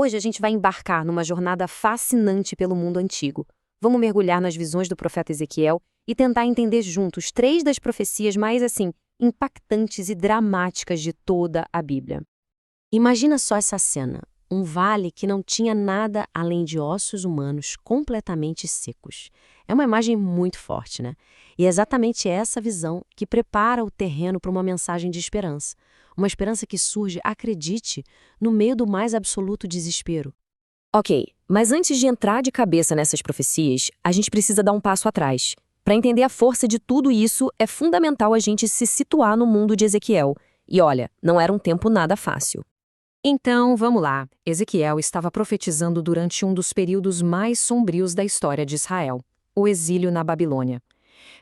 Hoje a gente vai embarcar numa jornada fascinante pelo mundo antigo. Vamos mergulhar nas visões do profeta Ezequiel e tentar entender juntos 3 das profecias mais, impactantes e dramáticas de toda a Bíblia. Imagina só essa cena. Um vale que não tinha nada além de ossos humanos completamente secos. É uma imagem muito forte, né? E é exatamente essa visão que prepara o terreno para uma mensagem de esperança. Uma esperança que surge, acredite, no meio do mais absoluto desespero. Ok, mas antes de entrar de cabeça nessas profecias, a gente precisa dar um passo atrás. Para entender a força de tudo isso, é fundamental a gente se situar no mundo de Ezequiel. E olha, não era um tempo nada fácil. Então, vamos lá. Ezequiel estava profetizando durante um dos períodos mais sombrios da história de Israel, o exílio na Babilônia.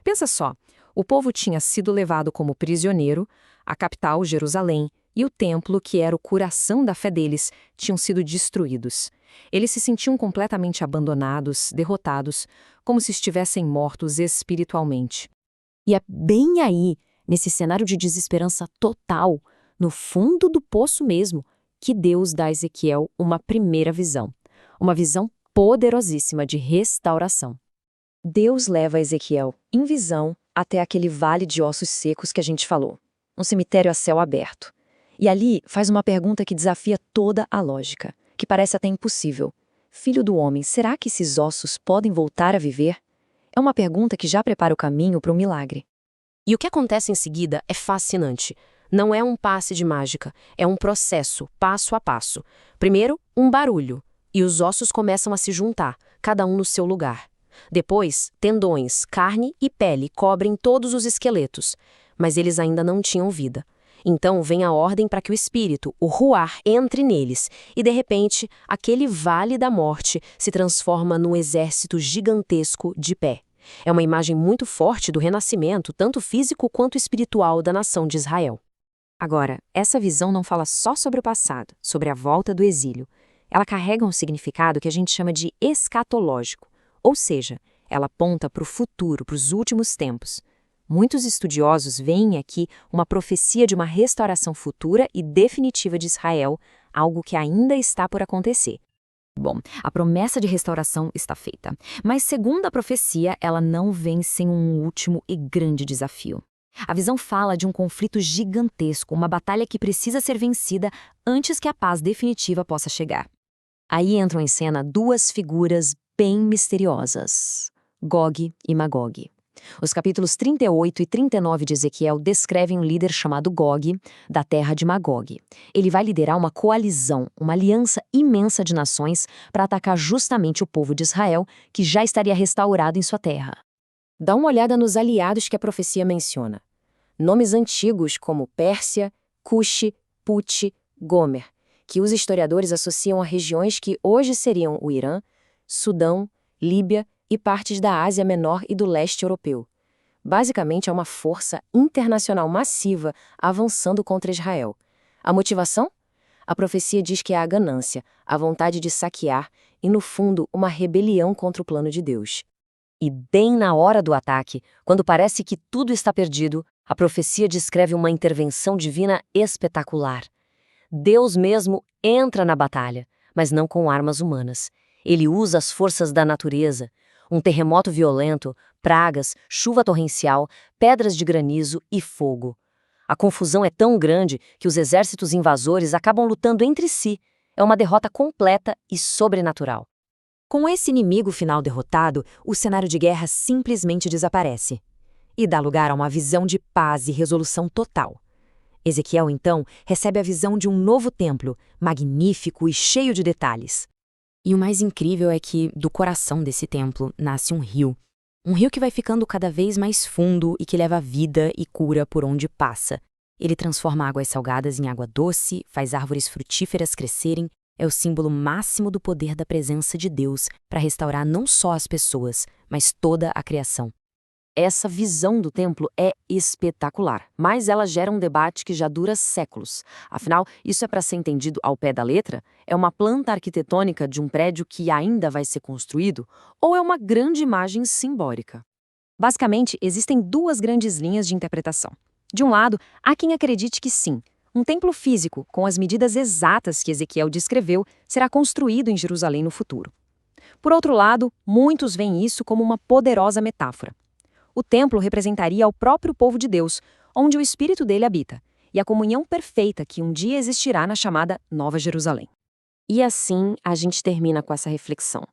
Pensa só, o povo tinha sido levado como prisioneiro, a capital, Jerusalém, e o templo, que era o coração da fé deles, tinham sido destruídos. Eles se sentiam completamente abandonados, derrotados, como se estivessem mortos espiritualmente. E é bem aí, nesse cenário de desesperança total, no fundo do poço mesmo, que Deus dá a Ezequiel uma primeira visão. Uma visão poderosíssima de restauração. Deus leva Ezequiel, em visão, até aquele vale de ossos secos que a gente falou. Um cemitério a céu aberto. E ali faz uma pergunta que desafia toda a lógica, que parece até impossível. Filho do homem, será que esses ossos podem voltar a viver? É uma pergunta que já prepara o caminho para um milagre. E o que acontece em seguida é fascinante. Não é um passe de mágica, é um processo, passo a passo. Primeiro, um barulho, e os ossos começam a se juntar, cada um no seu lugar. Depois, tendões, carne e pele cobrem todos os esqueletos, mas eles ainda não tinham vida. Então vem a ordem para que o espírito, o ruar, entre neles, e de repente, aquele vale da morte se transforma num exército gigantesco de pé. É uma imagem muito forte do renascimento, tanto físico quanto espiritual, da nação de Israel. Agora, essa visão não fala só sobre o passado, sobre a volta do exílio. Ela carrega um significado que a gente chama de escatológico, ou seja, ela aponta para o futuro, para os últimos tempos. Muitos estudiosos veem aqui uma profecia de uma restauração futura e definitiva de Israel, algo que ainda está por acontecer. Bom, a promessa de restauração está feita, mas segundo a profecia, ela não vem sem um último e grande desafio. A visão fala de um conflito gigantesco, uma batalha que precisa ser vencida antes que a paz definitiva possa chegar. Aí entram em cena 2 figuras bem misteriosas, Gog e Magog. Os capítulos 38 e 39 de Ezequiel descrevem um líder chamado Gog, da terra de Magog. Ele vai liderar uma coalizão, uma aliança imensa de nações para atacar justamente o povo de Israel, que já estaria restaurado em sua terra. Dá uma olhada nos aliados que a profecia menciona. Nomes antigos como Pérsia, Cuxi, Put, Gomer, que os historiadores associam a regiões que hoje seriam o Irã, Sudão, Líbia e partes da Ásia Menor e do leste europeu. Basicamente, é uma força internacional massiva avançando contra Israel. A motivação? A profecia diz que é a ganância, a vontade de saquear e, no fundo, uma rebelião contra o plano de Deus. E bem na hora do ataque, quando parece que tudo está perdido, a profecia descreve uma intervenção divina espetacular. Deus mesmo entra na batalha, mas não com armas humanas. Ele usa as forças da natureza. Um terremoto violento, pragas, chuva torrencial, pedras de granizo e fogo. A confusão é tão grande que os exércitos invasores acabam lutando entre si. É uma derrota completa e sobrenatural. Com esse inimigo final derrotado, o cenário de guerra simplesmente desaparece e dá lugar a uma visão de paz e resolução total. Ezequiel, então, recebe a visão de um novo templo, magnífico e cheio de detalhes. E o mais incrível é que, do coração desse templo, nasce um rio. Um rio que vai ficando cada vez mais fundo e que leva vida e cura por onde passa. Ele transforma águas salgadas em água doce, faz árvores frutíferas crescerem, é o símbolo máximo do poder da presença de Deus para restaurar não só as pessoas, mas toda a criação. Essa visão do templo é espetacular, mas ela gera um debate que já dura séculos. Afinal, isso é para ser entendido ao pé da letra? É uma planta arquitetônica de um prédio que ainda vai ser construído? Ou é uma grande imagem simbólica? Basicamente, existem 2 grandes linhas de interpretação. De um lado, há quem acredite que sim, Um templo físico, com as medidas exatas que Ezequiel descreveu, será construído em Jerusalém no futuro. Por outro lado, muitos veem isso como uma poderosa metáfora. O templo representaria o próprio povo de Deus, onde o Espírito dele habita, e a comunhão perfeita que um dia existirá na chamada Nova Jerusalém. E assim a gente termina com essa reflexão.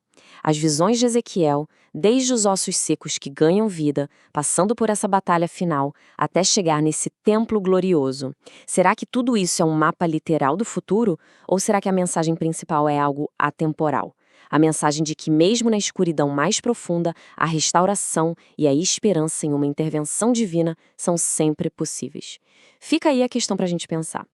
As visões de Ezequiel, desde os ossos secos que ganham vida, passando por essa batalha final, até chegar nesse templo glorioso. Será que tudo isso é um mapa literal do futuro? Ou será que a mensagem principal é algo atemporal? A mensagem de que, mesmo na escuridão mais profunda, a restauração e a esperança em uma intervenção divina são sempre possíveis. Fica aí a questão para a gente pensar.